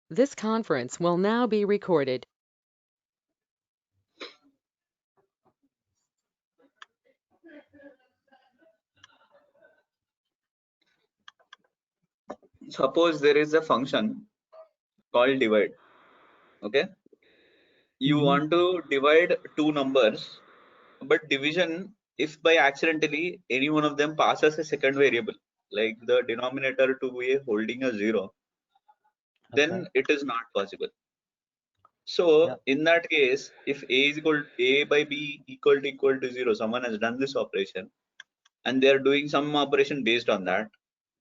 This conference will now be recorded. Suppose there is a function called divide. Okay, you want to divide two numbers, but division, if by accidentally any one of them passes a second variable, like the denominator to be holding a 0, then it is not possible. So in that case, if a is equal a by b equal to 0, someone has done this operation and they are doing some operation based on that,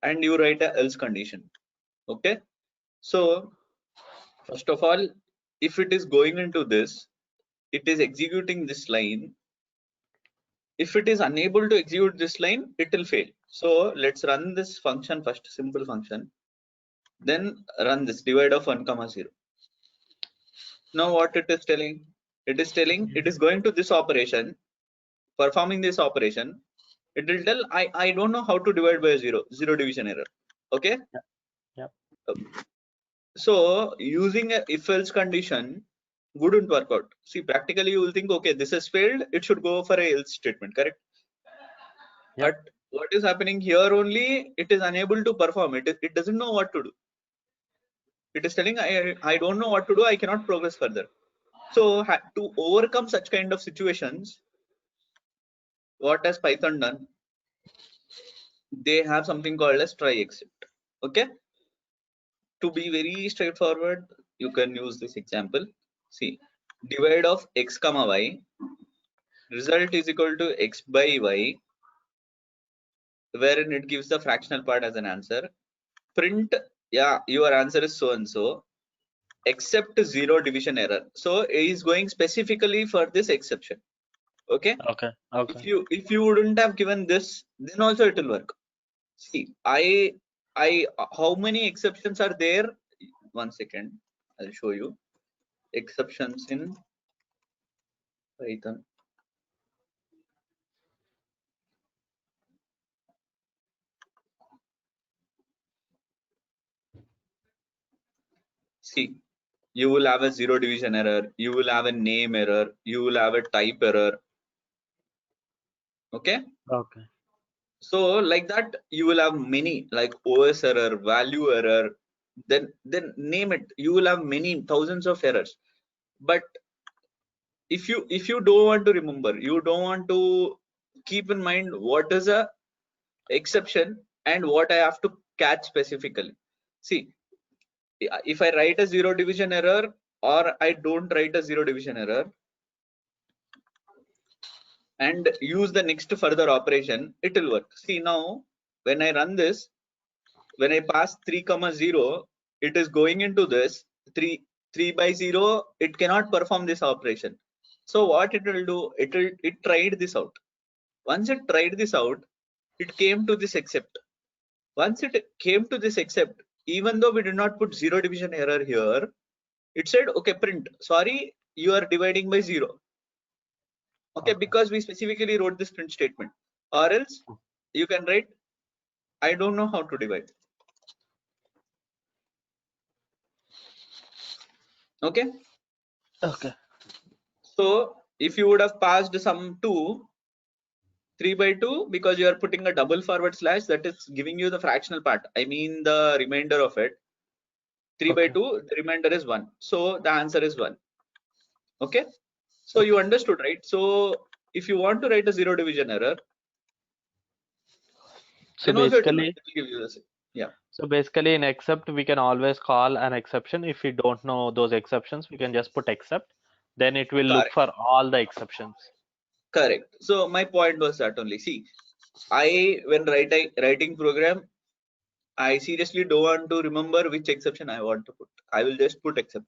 and you write a else condition. Okay, so first of all, if it is going into this, it is executing this line. If it is unable to execute this line, it will fail. So let's run this function first, simple function, then run this divide of 1 comma 0. Now what it is telling? It is telling it is going to this operation, performing this operation. It will tell I don't know how to divide by 0 division error. Okay. Yep. So using a if else condition wouldn't work out. See, practically you will think, okay, this has failed, it should go for a else statement, correct? Yep. But what is happening here, only it is unable to perform. It doesn't know what to do. It is telling I don't know what to do, I cannot progress further. So to overcome such kind of situations, what has Python done? They have something called as try except. Okay, to be very straightforward, you can use this example. See, divide of x comma y, result is equal to x by y, wherein it gives the fractional part as an answer. Print, yeah, your answer is so and so, except 0 division error. So it is going specifically for this exception. Okay. Okay. If you wouldn't have given this, then also it will work. See, I how many exceptions are there? 1 second, I'll show you exceptions in Python. See, you will have a 0 division error, you will have a name error, you will have a type error. Okay. So like that, you will have many, like OS error, value error, then name it. You will have many thousands of errors. But if you don't want to remember, you don't want to keep in mind what is a exception and what I have to catch specifically. See, if I write a 0 division error or I don't write a 0 division error and use the next further operation, it will work. See, now when I run this, when I pass 3 comma 0, it is going into this 3 by 0. It cannot perform this operation. So what it will do? It tried this out. Once it tried this out, it came to this except. Once it came to this except, even though we did not put 0 division error here, it said, okay, print, sorry, you are dividing by 0. Okay, because we specifically wrote this print statement. Or else you can write, I don't know how to divide. Okay. So if you would have passed some 3 by 2, because you are putting a double forward slash, that is giving you the fractional part. I mean the remainder of it. 3 by 2, the remainder is 1. So the answer is 1. Okay. So you understood, right? So if you want to write a 0 division error, So then also basically, it will give you the same. Yeah. So basically in except we can always call an exception. If we don't know those exceptions, we can just put except. Then it will look for all the exceptions. Correct. So my point was that only. See, when writing program, I seriously don't want to remember which exception I want to put. I will just put except.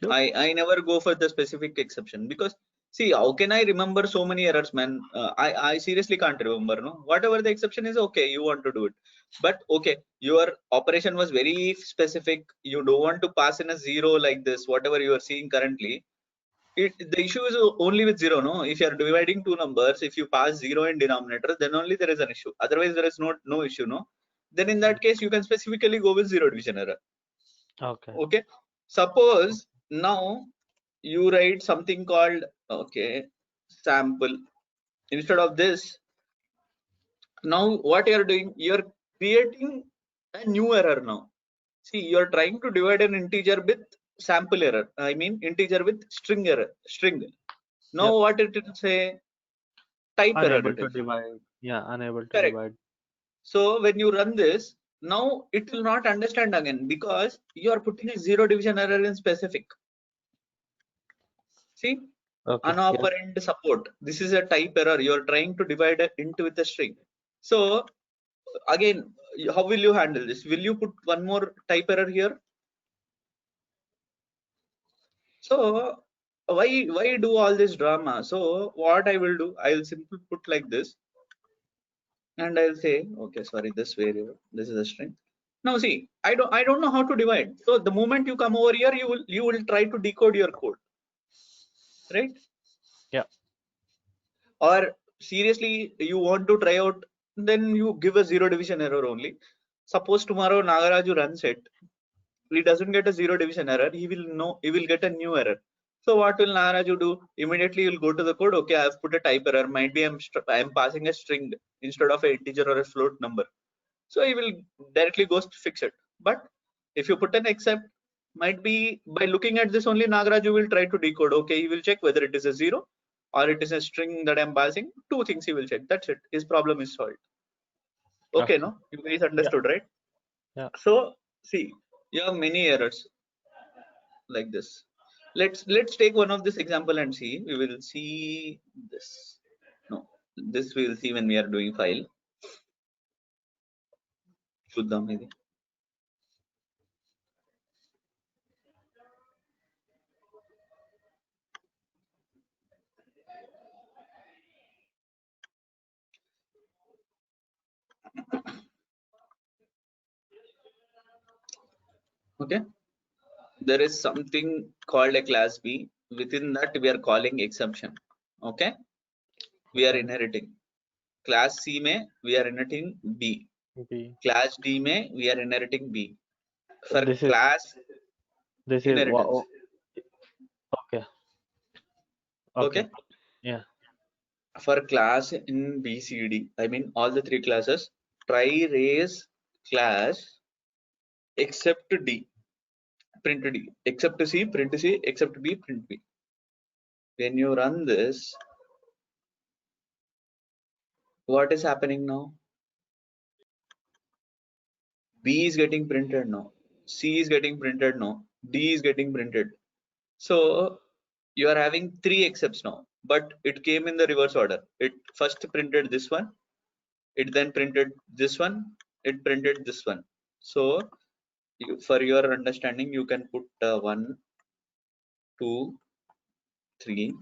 Yep. I never go for the specific exception, because see, how can I remember so many errors, man? I seriously can't remember. No, whatever the exception is, okay, you want to do it, but okay, your operation was very specific. You don't want to pass in a 0 like this. Whatever you are seeing currently, the issue is only with 0. No, if you are dividing two numbers, if you pass 0 in denominator, then only there is an issue. Otherwise, there is no issue. No, then in that case you can specifically go with zero division error. Okay. Okay, suppose now you write something called sample instead of this. Now what you are doing, you are creating a new error. Now see, you are trying to divide an integer with sample error, I mean integer with string error, string. Now what it will say, type error Unable it to is. divide. Yeah, unable to Correct. divide. So when you run this, now it will not understand again because you are putting a zero division error in specific. See, Okay. unoperand support. This is a type error. You are trying to divide it into with a string. So again, how will you handle this? Will you put one more type error here? So why do all this drama? So what I will do, I will simply put like this, and I'll say, okay, sorry, this variable, this is a string. Now see, I don't know how to divide. So the moment you come over here, you will try to decode your code, right? Yeah. Or seriously, you want to try out, then you give a zero division error only. Suppose tomorrow Nagaraju runs it, he doesn't get a zero division error, he will get a new error. So what will Nagaraju do? Immediately you'll go to the code. Okay, I've put a type error. Might be I'm passing a string instead of an integer or a float number. So he will directly go to fix it. But if you put an except, might be by looking at this only, Nagaraju will try to decode. Okay, he will check whether it is a zero or it is a string that I'm passing. Two things he will check. That's it. His problem is solved. Okay, no? You guys understood, right? Yeah. So see, you have many errors like this. Let's take one of this example and see. We will see this. No, this we will see when we are doing file. Shuddham maybe. Okay, there is something called a class B. Within that we are calling exception. Okay, we are inheriting class C may we are inheriting B. B. Class D may we are inheriting B. For This is class inheritance. Okay. Okay. Yeah. For class in BCD, I mean all the three classes, try raise class except D, print D, except C, print C, except B, print B. When you run this, what is happening now? B is getting printed now, C is getting printed now, D is getting printed. So you are having three excepts now, but it came in the reverse order. It first printed this one, it then printed this one, it printed this one. So for your understanding, you can put 1, 2, 3.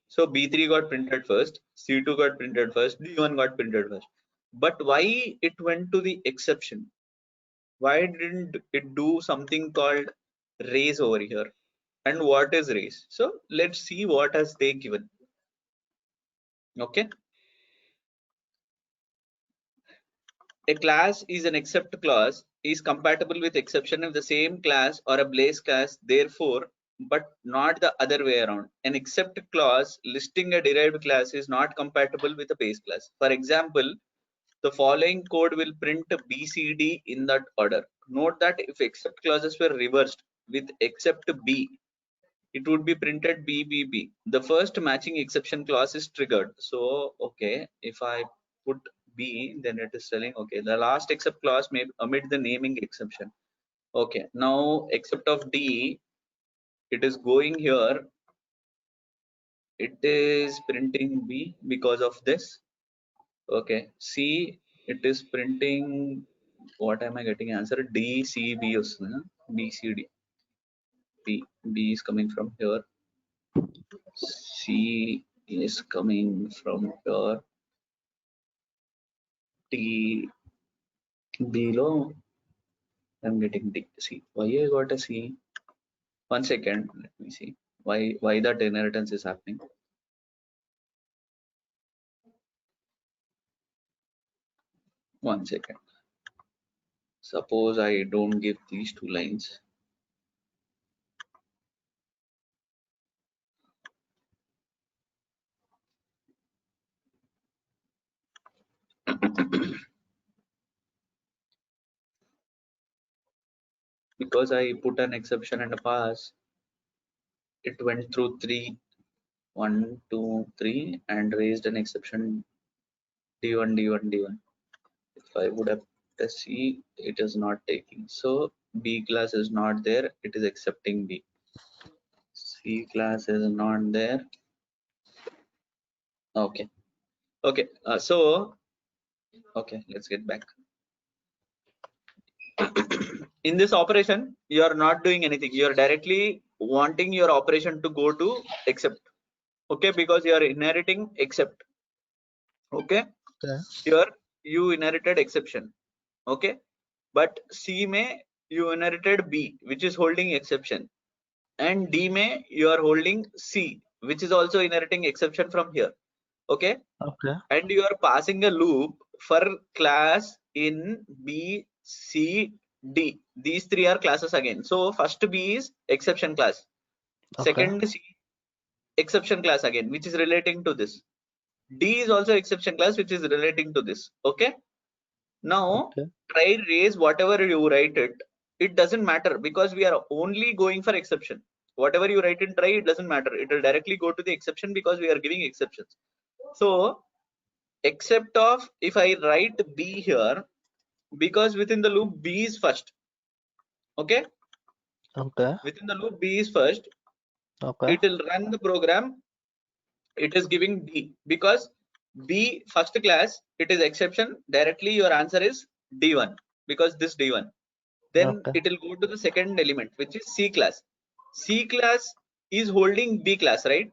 So B3 got printed first, C2 got printed first, D1 got printed first. But why it went to the exception? Why didn't it do something called raise over here? And what is raise? So let's see what has they given. Okay. A class is an except clause is compatible with exception if the same class or a base class, therefore, but not the other way around. An except clause listing a derived class is not compatible with a base class. For example, the following code will print BCD in that order. Note that if except clauses were reversed with except B, it would be printed BBB. The first matching exception clause is triggered. So, okay, if I put B, then it is telling, okay, the last except clause may omit the naming exception. Okay, now except of D, it is going here. It is printing B because of this. Okay, C, it is printing, what am I getting answer? D, C, B, B, C, D. B is coming from here. C is coming from here. T below. I'm getting D. C. Why I got a C? 1 second. Let me see. Why that inheritance is happening? One second. Suppose I don't give these two lines. Because I put an exception and a pass, it went through 3, 1, 2, 3 and raised an exception D1, D1, D1. If I would have a C, it is not taking. So B class is not there, it is accepting B. C class is not there. Okay. Okay. Okay, let's get back. In this operation, you are not doing anything. You are directly wanting your operation to go to except. Okay, because you are inheriting except. Okay. Okay. Here you inherited exception. Okay. But C may you inherited B, which is holding exception. And D may you are holding C, which is also inheriting exception from here. Okay. Okay. And you are passing a loop for class in B, C, D. These three are classes again. So first B is exception class. Okay. Second C, exception class again, which is relating to this. D is also exception class, which is relating to this. Okay. Now Okay. try raise whatever you write it. It doesn't matter because we are only going for exception. Whatever you write in try, it doesn't matter. It will directly go to the exception because we are giving exceptions. So except of if I write B here, because within the loop B is first. Okay. Okay. Within the loop B is first. Okay. It will run the program. It is giving D because B first class, it is exception. Directly your answer is D1 because this D1. Then Okay. it will go to the second element, which is C class. C class is holding B class, right?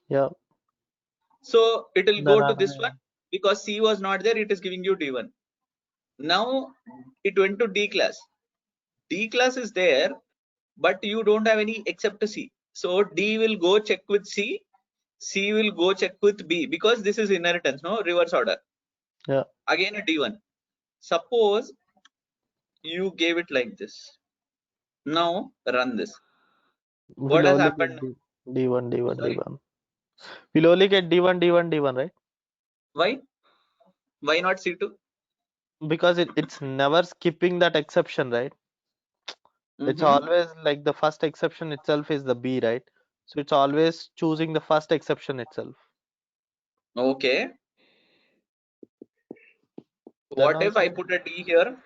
Yeah. So it will Then go to this one because C was not there. It is giving you D1. Now it went to D class. D class is there, but you don't have any except C. So D will go check with C. C will go check with B because this is inheritance, no reverse order. Yeah. Again a D1. Suppose you gave it like this. Now run this. What We'll has only happened? get D1, D1, Sorry? D1. We'll only get D1, D1, D1, right? Why? Why not C2? Because it's never skipping that exception, right? It's always like the first exception itself is the B, right? So it's always choosing the first exception itself. Okay. Then What if also, I put a D here?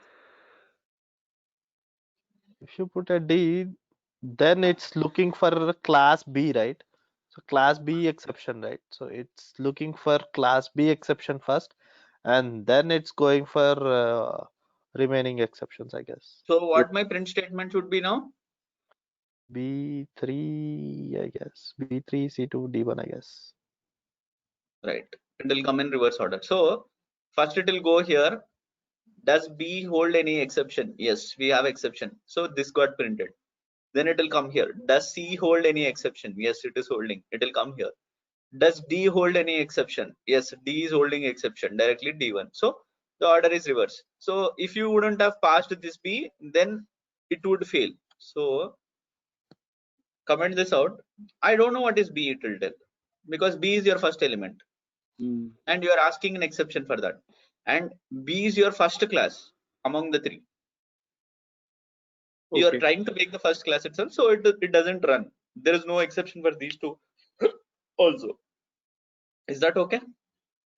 if you put a D, then it's looking for class B, right? So class B exception, right? So it's looking for class B exception first, and then it's going for remaining exceptions, I guess. So what my print statement should be now? B3, I guess. B3, C2, D1, I guess. Right. It will come in reverse order. So first it will go here. Does B hold any exception? Yes, we have exception. So this got printed. Then it will come here. Does C hold any exception? Yes, it is holding. It will come here. Does D hold any exception? Yes, D is holding exception. Directly D1. So the order is reverse. So if you wouldn't have passed this B, then it would fail. So comment this out. I don't know what is B it will tell because B is your first element and you are asking an exception for that. And B is your first class among the three. You are trying to make the first class itself, so it doesn't run. There is no exception for these two also. Is that okay?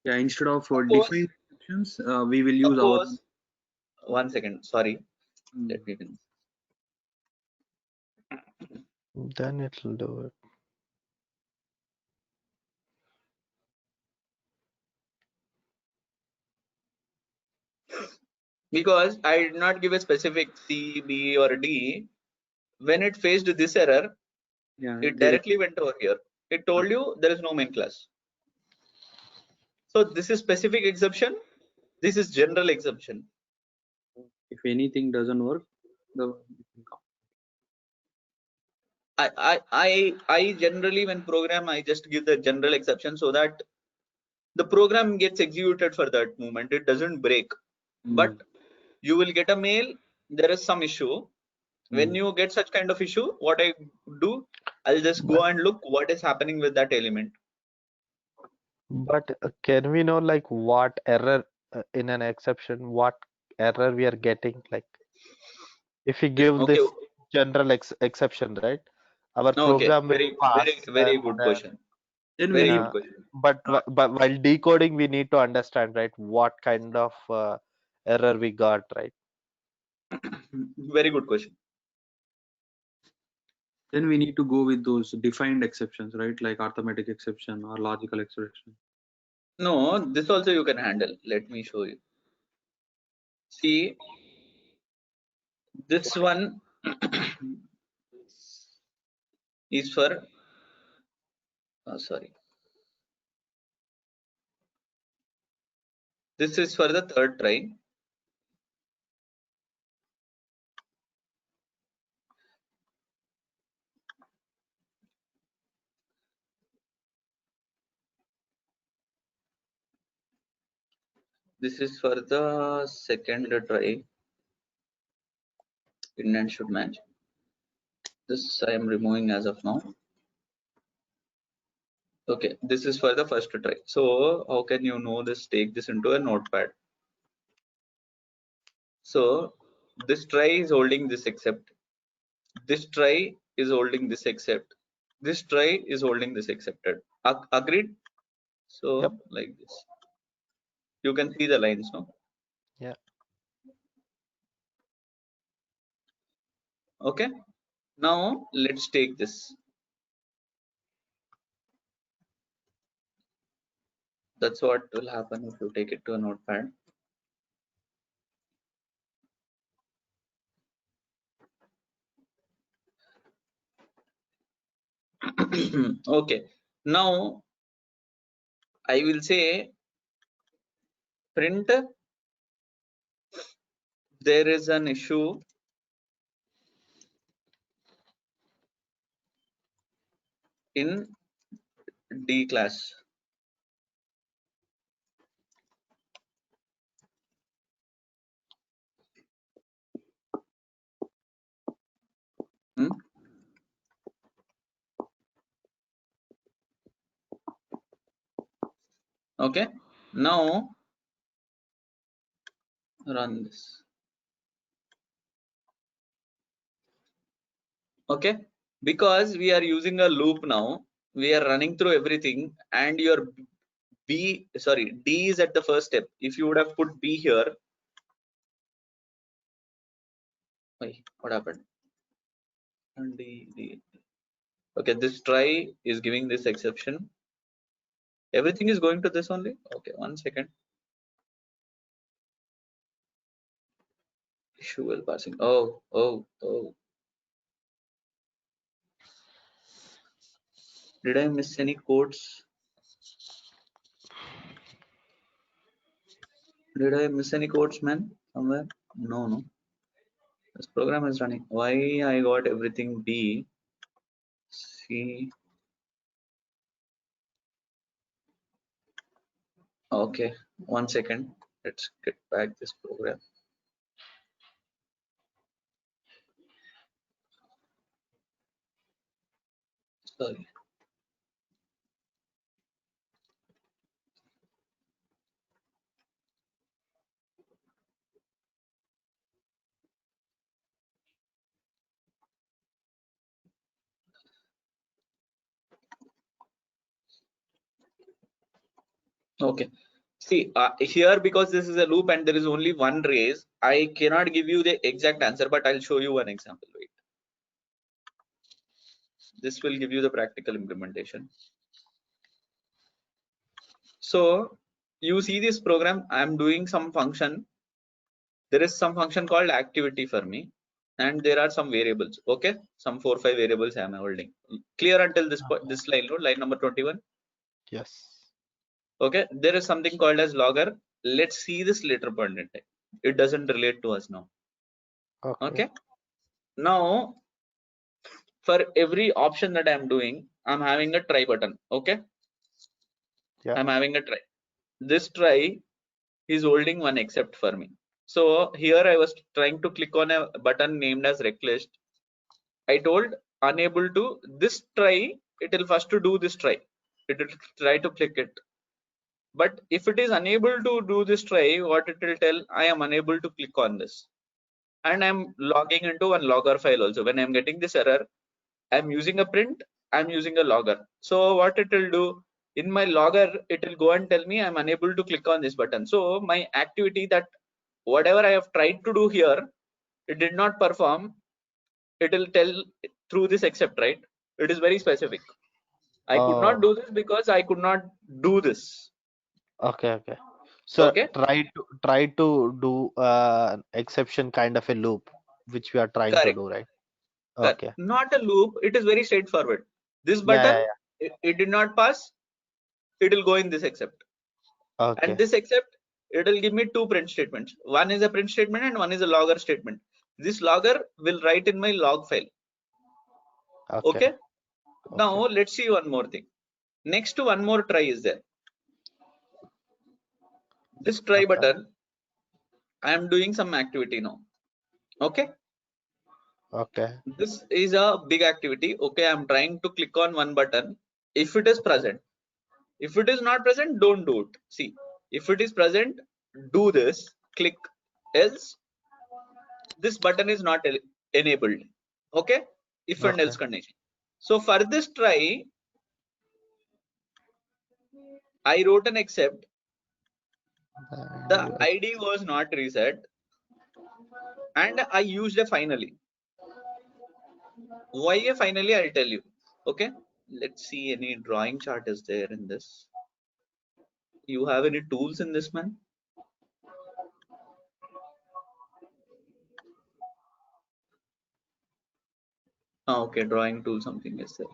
Yeah, instead of defining exceptions, we will use our. One second, sorry. Let me finish. Then it'll do it. Because I did not give a specific C, B, or D. When it faced this error, it directly went over here. It told you there is no main class. So this is specific exception. This is general exception. If anything doesn't work, I generally when program I just give the general exception so that the program gets executed for that moment. It doesn't break. But you will get a mail, there is some issue. When you get such kind of issue, what I do, I'll just go and look what is happening with that element. But can we know like what error in an exception, what error we are getting? Like if we give Okay, this general exception, right? Our okay, program will pass, very and good question. Then Very we good uh, question. but while decoding, we need to understand, right, what kind of error we got, right? Very good question. then we need to go with those defined exceptions, right? Like arithmetic exception or logical exception. No, this also you can handle. Let me show you. See, this one is for, sorry. This is for the third try. This is for the second try. Indent should match. This I am removing as of now. Okay, this is for the first try. So how can you know this? Take this into a notepad. So this try is holding this except. This try is holding this except. This try is holding this accepted. Agreed? So Yep. like this. You can see the lines, no? Yeah. Okay. Now let's take this. That's what will happen if you take it to a notepad. Okay. Now I will say print. There is an issue in D class. Okay. Now run this. Okay. Because we are using a loop now, we are running through everything, and your D is at the first step. If you would have put B here, wait, what happened? And D. Okay, this try is giving this exception. Everything is going to this only. Okay, 1 second. Issue while passing. Oh. Did I miss any codes? Did I miss any codes, man? Somewhere? No. This program is running. Why I got everything B, C. Okay, 1 second. Let's get back this program. Sorry. Okay. See, here because this is a loop and there is only one raise, I cannot give you the exact answer, but I'll show you one example. Wait. This will give you the practical implementation. So you see this program, I'm doing some function. There is some function called activity for me, and there are some variables. Okay, some 4 or 5 variables I am holding. Clear until this point, this line, no? Line number 21. Yes. Okay, there is something called as logger. Let's see this later point in time. It doesn't relate to us now. Okay. Now for every option that I'm doing, I'm having a try button. Okay. Yeah. I'm having a try. This try is holding one except for me. So here I was trying to click on a button named as rect list. I told unable to this try, it will first to do this try. It will try to click it. But if it is unable to do this try, what it will tell, I am unable to click on this. And I'm logging into one logger file also. When I'm getting this error, I'm using a print, I'm using a logger. So what it will do, in my logger, it will go and tell me I'm unable to click on this button. So my activity, that whatever I have tried to do here, it did not perform. It will tell through this except, right? It is very specific. I could not Oh, do this because I could not do this. okay. So Okay, try to do exception kind of a loop, which we are trying to correct. do, right? Correct. Okay. Not a loop. It is very straightforward. This Yeah. button, it did not pass. It will go in this except. And Okay. this except, it will give me two print statements. One is a print statement and one is a logger statement. This logger will write in my log file. Okay. Okay. Now let's see one more thing. Next to one more try is there. This try Okay. button, I am doing some activity now. Okay. Okay. This is a big activity. Okay. I'm trying to click on one button. If it is present, if it is not present, don't do it. See, if it is present, do this, click, else this button is not enabled. Okay, if and Okay. else condition. So for this try, I wrote an except. The ID was not reset, and I used a finally. Why a finally? I'll tell you. Okay, let's see any drawing chart is there in this. You have any tools in this, man? Oh, okay, drawing tool something is there.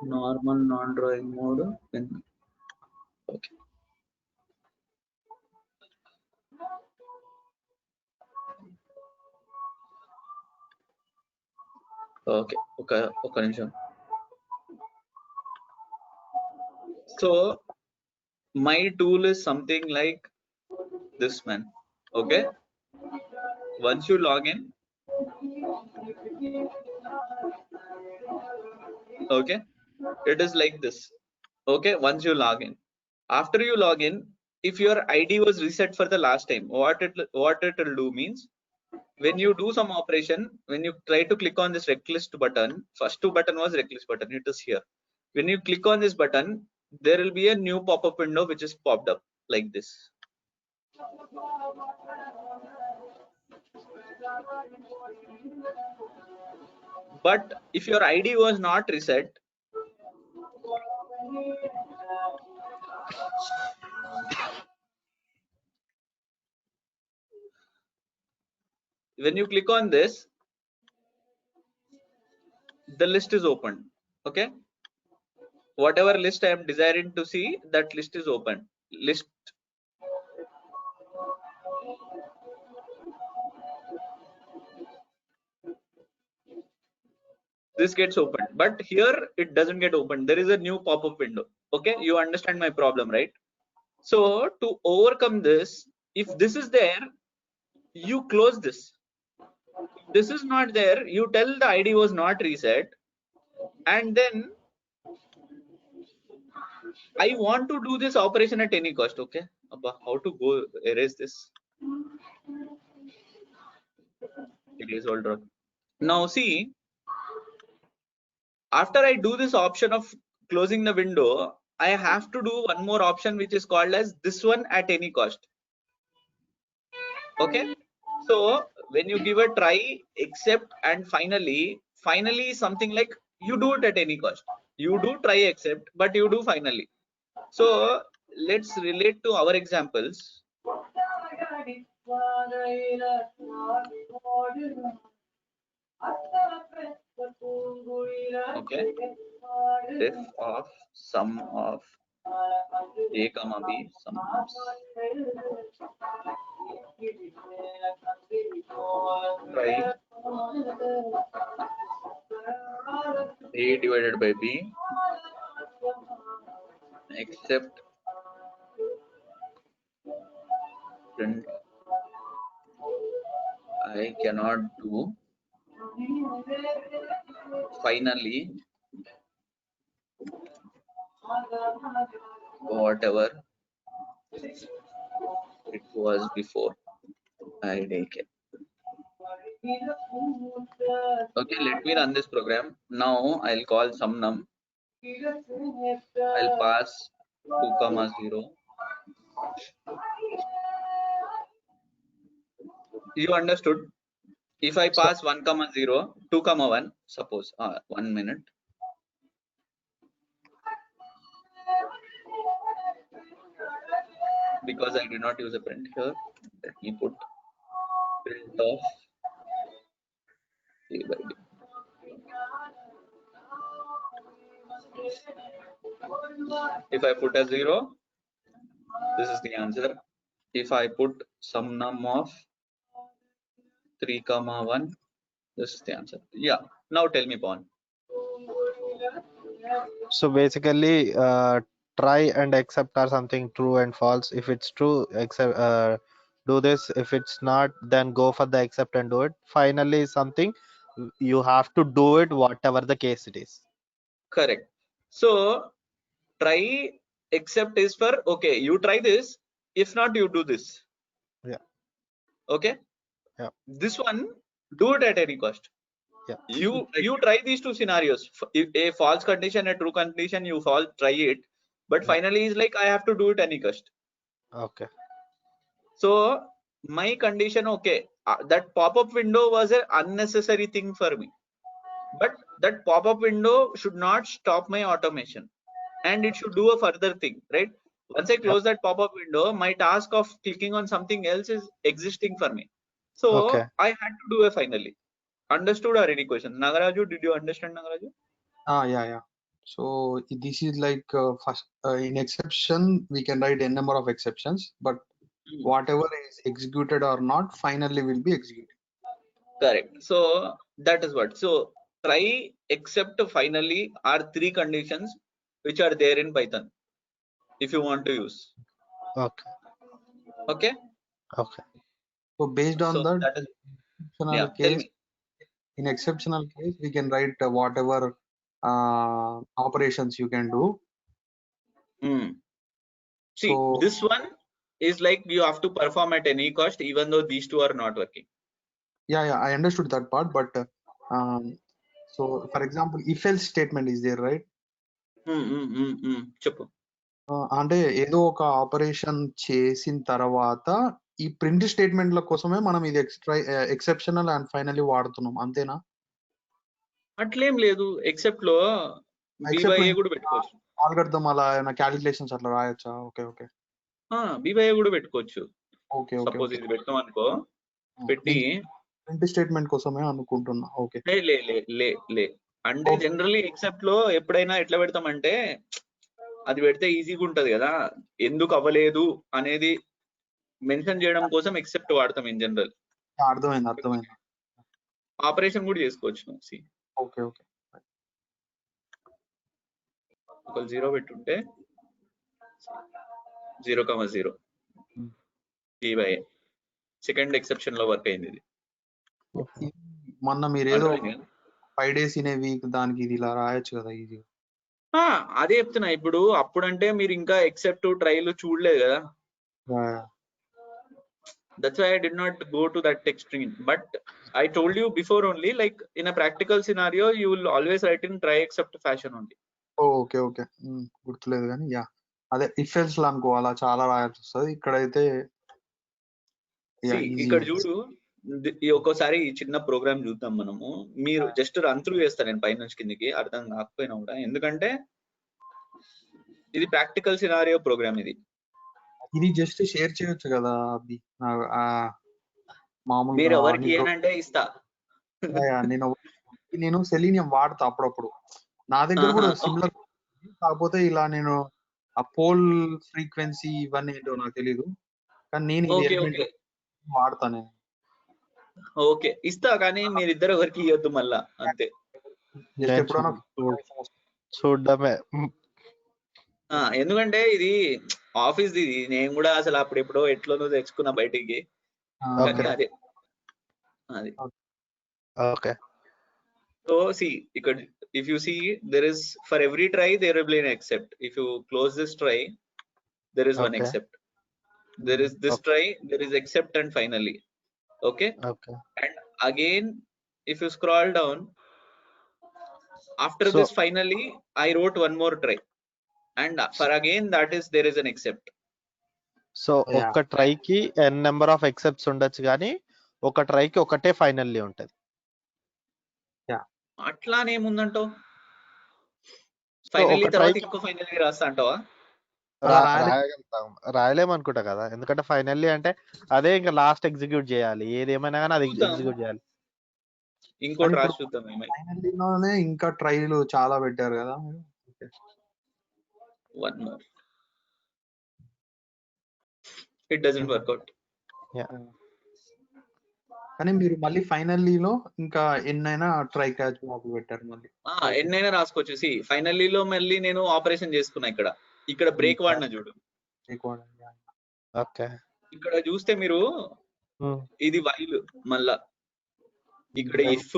Normal non-drawing mode. Okay. Okay. నిమిషం. So my tool is something like this, man. Okay. Once you log in, okay, it is like this. Okay. Once you log in, after you log in, if your ID was reset for the last time, what it will do means, when you do some operation, when you try to click on this rect list button, first two button was rect list button, it is here. When you click on this button, there will be a new pop-up window which is popped up like this. But if your ID was not reset, when you click on this, the list is open. Okay, whatever list I am desiring to see, that list is open. List, this gets opened, but here it doesn't get opened. There is a new pop-up window. Okay, you understand my problem, right? So to overcome this, if this is there, you close this. If this is not there, you tell the ID was not reset, and then I want to do this operation at any cost. Okay, how to go erase this? Erase all drop. Now see, after I do this option of closing the window, I have to do one more option which is called as this one at any cost. Okay, so when you give a try, except, and finally something like you do it at any cost. You do try except, but you do finally. So let's relate to our examples. Okay, if of sum of A comma B sums. Try A divided by B except print I cannot do. Finally, whatever it was before, I take it. Okay, let me run this program. Now I'll call some num. I'll pass 2 comma 0. You understood? If I pass 1 comma 0, 2 comma 1, suppose 1 minute. Because I did not use a print here, let me put print of A by B. If I put a 0, this is the answer. If I put some num of 3 comma 1, this is the answer. Yeah. Now tell me, Pawan. So basically, try and accept are something true and false. If it's true, accept, do this. If it's not, then go for the accept and do it. Finally, something you have to do it, whatever the case it is. Correct. So try except is for okay, you try this. If not, you do this. Yeah. Okay. Yeah. This one, do it at any cost. Yeah. You try these two scenarios. If a false condition, a true condition, you try it. But Yeah. finally, it's like I have to do it any cost. Okay. So my condition, okay, that pop-up window was an unnecessary thing for me. But that pop-up window should not stop my automation, and it should do a further thing, right? Once I close that pop-up window, my task of clicking on something else is existing for me. So Okay. I had to do it finally. Understood or any questions? Nagaraju, did you understand, Nagaraju? Yeah. So this is like first in exception we can write n number of exceptions, but whatever is executed or not finally will be executed. Correct. So that is what. So try except finally are 3 conditions which are there in Python if you want to use. Okay. Okay. Okay. So based on So that, that is, exceptional yeah, tell case, me. in exceptional case we can write whatever operations you can do. See, So this one is like you have to perform at any cost, even though these two are not working. yeah, I understood that part, but so for example, if else statement is there, right? Chuppu. అంటే ఏదో ఒక operation చేసిన తర్వాత ఈ print స్టేట్మెంట్ల కోసమే మనం ఇది ఎక్సెప్షనల్ అండ్ ఫైనల్లీ వాడుతున్నాం, అంతేనా? అట్లేం లేదు, ఎక్సెప్ట్ లో బి బై ఏ కూడా పెట్టుకోవచ్చు. ఆల్గరిథం అలా ఏమైనా క్యాలిక్యులేషన్స్ అట్లా రాయొచ్చా? ఓకే బి బై ఏ కూడా పెట్టుకోవచ్చు. ఓకే సపోజ్ ఇది పెట్టాం అనుకో, పెట్టి ప్రింట్ స్టేట్మెంట్ కోసమే అనుకుంటున్నా. ఓకే లే అంటే జనరల్లీ ఎక్సెప్ట్ లో ఎప్పుడైనా ఎట్లా పెడతామంటే అది పెడితే ఈజీగా ఉంటది కదా, ఎందుకు అవ్వలేదు అనేది మెన్షన్ చేయడం కోసం ఎక్సెప్ట్ వాడతాం ఇన్ జనరల్. అర్థమైంది. ఆపరేషన్ కూడా చేసుకోవచ్చు. ఓకే ఒక 0 పెట్టుంటే 0,0 b by a second exception లో వర్క్ అయింది. ఇది మొన్న మీరు ఏదో 5 days ఇన్ ఏ వీక్ దానికి ఇది ఇలా రాయొచ్చు కదా ఈజీగా. అదే చెప్తున్నా. ఇప్పుడు అప్పుడంటే మీరు ఇంకా ఎక్సెప్ట్ ట్రైలు చూడలేదు కదా. That's why I did not go to that extreme. But I told you before only, like in a practical scenario, you will always write in try except fashion only. Okay గుర్తులేదు కానీ yeah అదే if else లో అనుకో అలా చాలా రాయాల్సి వస్తుంది. ఇక్కడైతే ఇక్కడ చూడు, ఒక్కోసారి ఈ చిన్న ప్రోగ్రామ్ చూద్దాం మనము. మీరు జస్ట్ రన్ త్రూ చేస్తారు, నేను పైనుంచి కిందికి అర్థం కాకపోయినా కూడా, ఎందుకంటే ఇది ప్రాక్టికల్ సినారియో ప్రోగ్రామ్. ఇది జస్ట్ షేర్ చేయొచ్చు కదా అభి, మామూలుగా మీరు ఎవరికి ఏనంటే ఇస్తా. నేను సెలీనియం వాడతా అప్పుడప్పుడు, నా దగ్గర కూడా సిమిలర్, కాకపోతే ఇలా నేను ఆ పోల్ ఫ్రీక్వెన్సీ ఇవన్నీ ఏంటో నాకు తెలీదు, కానీ నేను ఇది ఓకే ఎలిమెంట్ ఓకే వాడతాను నేను. ఓకే ఇస్తా, కానీ మీరిద్దరు ఎవరికి ఇవ్వద్దు మళ్ళా, అంతే. జస్ట్ నేను ఎప్పుడైనా చూడడమే. ఎందుకంటే ఇది ఆఫీస్ ఇది, నేను కూడా అసలు అప్పుడు ఎప్పుడో ఎట్లనో తెచ్చుకున్నా బయటికి, కానీ Okay. అదే అది. ఓకే. సో సి ఇక్కడ if you see, there is for every try there will be an except. If you close this try, there is one Okay. except. There is this Okay. try, there is except, and finally. Okay. Okay. And again, if you scroll down, after So- this finally, I wrote one more try, and for again that is there is an except. So Yeah. ఒక్క ట్రైకి n number of accepts ఉండొచ్చు, కానీ ఒక ట్రైకి ఒకటే finally ఉంటది. అట్లానేముందంటో So finally ఒక తర్వాత ట్రైకి ఇంకో finally రాస్తా అంటావా? రాయలేము అనుకుంటా కదా, ఎందుకంటే ఫైనల్లీ అంటే అదే ఇంకా లాస్ట్ ఎగ్జిక్యూట్ చేయాలి, ఏది ఏమైనా కానీ అది చూద్దాం. ఎగ్జిక్యూట్ చేయాలి. ఇంకోటి కానీ రాసి చూద్దాం ఏమైనా. ఫైనల్లోనే ఇంకా ట్రైలు చాలా పెట్టారు కదా. One more. It doesn't work out. కానీ మీరు మళ్ళీ ఫైనల్లీలో ఇంకా ఎన్నైనా ట్రై క్యాచ్ బాబు పెట్టారు మళ్ళీ. ఎన్నైనా రాసుకోవచ్చు. సి ఫైనల్లీలో మళ్ళీ నేను ఆపరేషన్ చేసుకున్నా, ఇక్కడ బ్రేక్ వాడినా చూడు. ఓకే. ఇక్కడ చూస్తే మీరు ఇది వైల్, మళ్ళా ఇక్కడ ఇఫ్,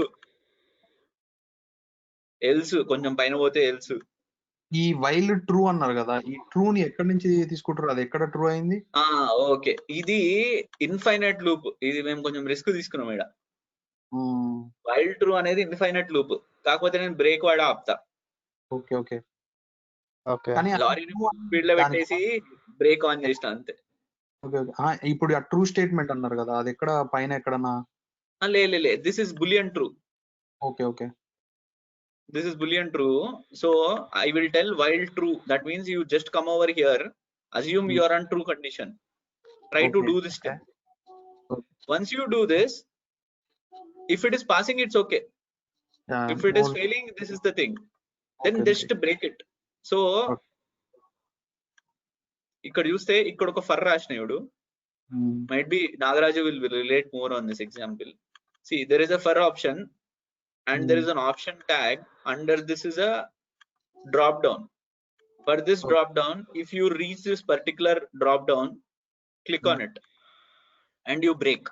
ఎల్స్, కొంచెం పైన పోతే ఎల్స్. ఈ వైల్ ట్రూ అన్నారు కదా, ఈ ట్రూ ని ఎక్కడి నుంచి తీసుకుంటారు, అది ఎక్కడ ట్రూ అయింది? ఓకే, ఇది ఇన్ఫైనైట్ లూప్. ఇది మేము కొంచెం రిస్క్ తీసుకున్నాం ఇక్కడ. వైల్ ట్రూ అనేది ఇన్ఫైనైట్ లూప్, కాకపోతే నేను బ్రేక్ వాడ ఆపుతా. Okay okay okay. కానీ లారీని స్పీడ్ లో పెట్టేసి బ్రేక్ ఆన్ చేసిన అంతే. ఓకే ఓకే ఇప్పుడు ఆ ట్రూ స్టేట్మెంట్ అన్నారు కదా, అది ఎక్కడ పైన ఎక్కడన్నా? Let this is boolean true. Okay okay This is boolean true. So I will tell while true. That means you just come over here, assume you are on true condition. Try to Okay. do this step. Once you do this, if it is passing, it's okay. If it is failing, this is the thing. Then Okay, just break it. So ఇక్కడ చూస్తే ఇక్కడ ఒక for రాసినాడు. Might be Nagaraju will relate more on this example. See, there is a for option. And there is an option tag under this is a drop down. For this drop down, if you reach this particular drop down, click on it and you break.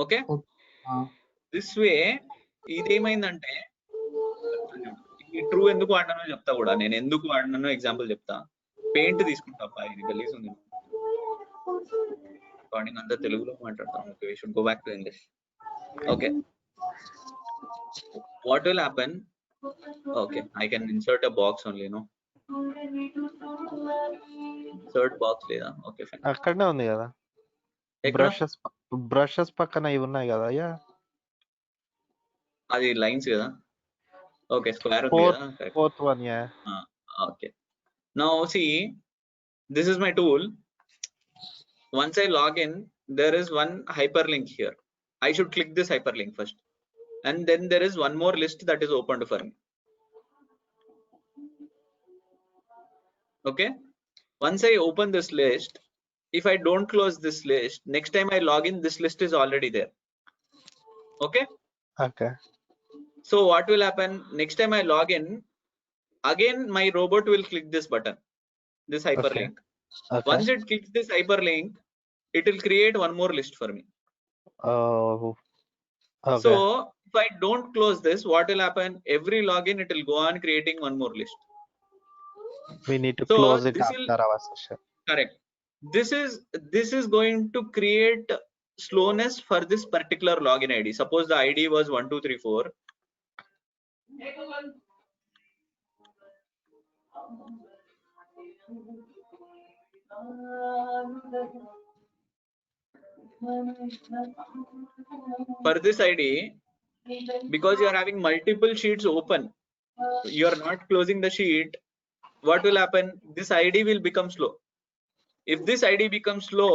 Okay. This way, ఇదేమైందంటే ఈ true ఎందుకు వాడినానో చెప్తా కూడా. నేను ఎందుకు వాడినానో example చెప్తా. Paint తీసుకుంటా, ఇది గలీజ్ ఉంది. రికార్డింగ్ అంతా తెలుగులో మాట్లాడతాం. Okay, we should go back to English. Okay. What will happen? Okay, I can insert a box only, no? Insert box లేదా? Okay, fine. అక్కడనే ఉంది కదా, బ్రషెస్ పక్కన ఇవి ఉన్నాయి కదా. యా, అది లైన్స్ కదా. ఓకే, స్క్వేర్ ఉంది కదా. Fourth one. Yeah. Okay. Now see, this is my tool. Once I log in, there is one hyperlink here. I should click this hyperlink first. And then there is one more list that is opened for me. Okay. Once I open this list, if I don't close this list, next time I log in, this list is already there. Okay. Okay. So what will happen? Next time I log in, again my robot will click this button, this hyperlink. Okay. Once it clicks this hyperlink, it will create one more list for me. Oh. Okay. So if I don't close this, what will happen? Every login, it will go on creating one more list. We need to So close it this after our session. Correct. This is going to create slowness for this particular login ID. Suppose the ID was 1234. For this ID, because you are having multiple sheets open, you are not closing the sheet. What will happen? This ID will become slow. If this ID becomes slow,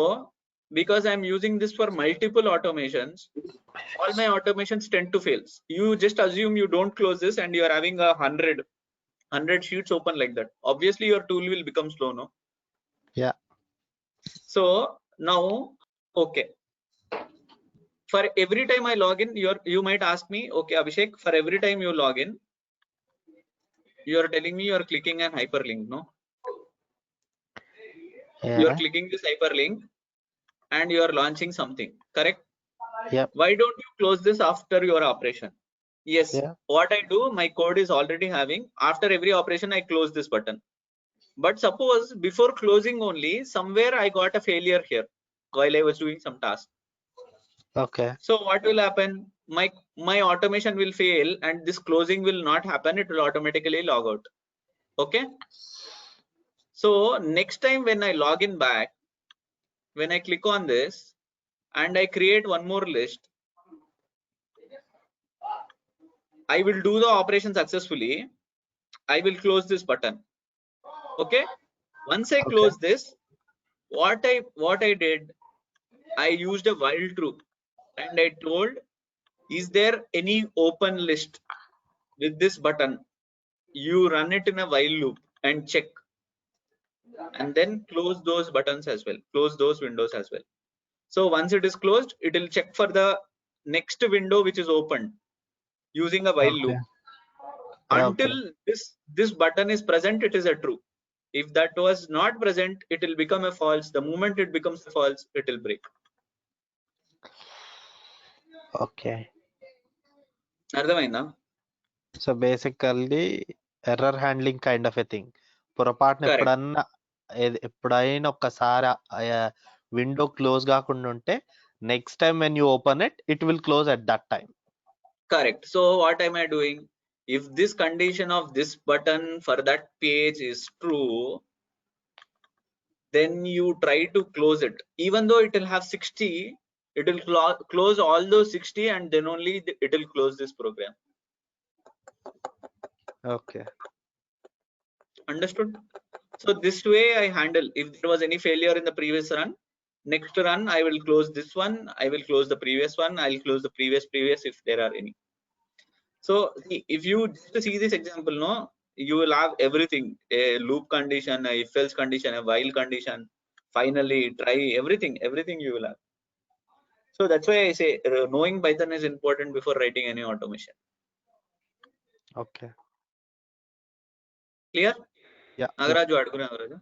because I'm using this for multiple automations, all my automations tend to fail. You just assume you don't close this and you are having 100 100 sheets open like that. Obviously your tool will become slow, no? Yeah. So now, okay, for every time I log in, you might ask me, okay, Abhishek, for every time you log in, you are telling me you are clicking an hyperlink, no? You are Yeah. clicking this hyperlink and you are launching something, correct? Yep. Why don't you close this after your operation? Yes. Yeah. What I do, my code is already having, after every operation, I close this button. But suppose before closing only, somewhere I got a failure here while I was doing some task. Okay. So what will happen? My automation will fail and this closing will not happen. It will automatically log out. Okay. So next time when I log in back, when I click on this and I create one more list, I will do the operation successfully. I will close this button. Okay. Once I close this, what I did, I used a while true and I told, is there any open list with this button? You run it in a while loop and check, and then close those buttons as well, close those windows as well. So once it is closed, it will check for the next window which is opened using a while loop. Until this button is present, it is a true. If that was not present, it will become a false. The moment it becomes a false, it will break. Okay. అర్థమైందా? So basically error handling kind of a thing. పొరపాటున Correct. ఎప్పుడైనా ఒక్కసారి window close కాకుండా ఉంటే next time when you open it, it will close at that time. Correct. So what am I doing? If this condition of this button for that page is true, then you try to close it. Even though it will have 60, it will close all those 60 and then only it will close this program. Okay. Understood? So this way I handle, if there was any failure in the previous run, next run I will close this one, I will close the previous one, I'll close the previous if there are any. So if you just see this example, no, you will have everything, a loop condition, a if else condition, a while condition, finally try, everything you will have. So that's why I say knowing Python is important before writing any automation. Okay. Clear? Yeah. Nagaraju, adukune Nagaraju.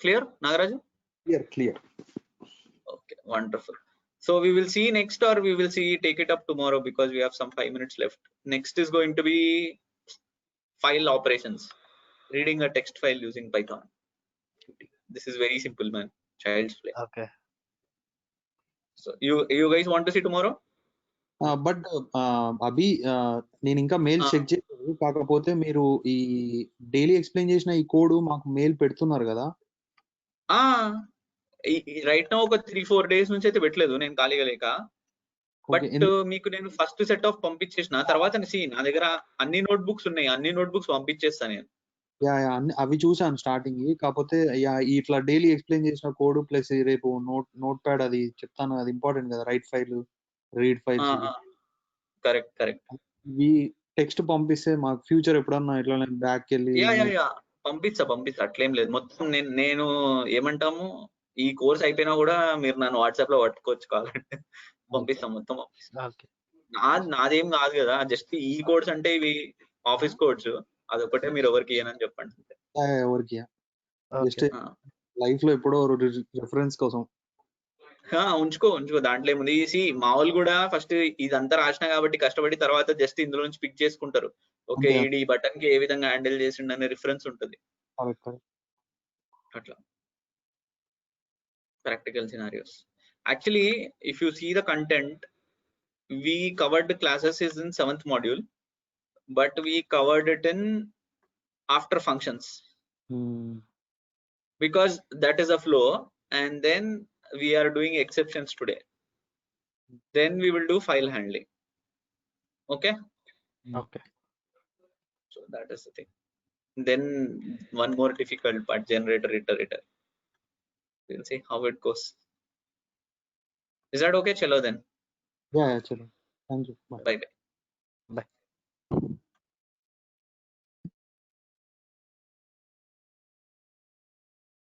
Clear, Nagaraju? Clear. Okay, wonderful. So we will see next, or we will see take it up tomorrow because we have some 5 minutes left. Next is going to be file operations, reading a text file using Python. This is very simple, man. Child's play. Okay. So you guys want to see tomorrow? But అభి నేను ఇంకా mail check చేయలేదు, కాకపోతే మీరు ఈ daily explain చేసిన ఈ code మాకు మెయిల్ పెడుతున్నారు కదా? రైట్ నౌ ఒక 3-4 డేస్ నుంచి అయితే పెట్టలేదు నేను ఖాళీగా లేక. బట్ మీకు నేను ఫస్ట్ సెట్ ఆఫ్ పంపించేసిన తర్వాత నా దగ్గర అన్ని నోట్బుక్స్ ఉన్నాయి, అన్ని నోట్బుక్స్ పంపించేస్తాను నేను. అవి చూసాను స్టార్టింగ్. కాకపోతే ఇట్లా డైలీ ఎక్స్ప్లెయిన్ చేసిన కోడ్ ప్లస్ రేపు నోట్ ప్యాడ్ అది చెప్తాను, అది ఇంపార్టెంట్ కదా, right file read files. Correct. ఇవి టెక్స్ట్ పంపిస్తే మాకు ఫ్యూచర్ ఎప్పుడన్నా ఇట్లా బ్యాక్ వెళ్ళి పంపిస్తా అట్లేం లేదు. మొత్తం నేను ఏమంటాము, ఈ కోర్స్ అయిపోయినా కూడా మీరు నన్ను వాట్సాప్ లో పట్టుకోవచ్చు కావాలంటే. పంపిస్తాం, మొత్తం పంపిస్తాం. నాదేం కాదు కదా, జస్ట్ ఈ కోడ్స్ అంటే ఇవి ఆఫీస్ కోడ్స్, అదొకటే మీరు ఎవరికి ఇయ్యనని చెప్పండి. ఎవరికి జస్ట్ లైఫ్ లో ఎప్పుడో రిఫరెన్స్ కోసం ఉంచుకో. దాంట్లో ఏముంది. మా వాళ్ళు కూడా ఫస్ట్ ఇదంతా రాసిన కాబట్టి కష్టపడి తర్వాత జస్ట్ ఇందులో నుంచి పిక్ చేసుకుంటారు. ఓకే, ఈ బటన్ కి ఏ విధంగా హ్యాండిల్ చేసిండు అనే రిఫరెన్స్ ఉంటుంది అట్లా. Practical scenarios. Actually, if you see the content, we covered classes is in 7th module, but we covered it in after functions because that is a flow, and then we are doing exceptions today. Then we will do file handling. Okay. So that is the thing. Then one more difficult part, generator iterator. We'll see how it goes. Is that okay? Chalo then. Yeah, chalo. Thank you. Bye bye.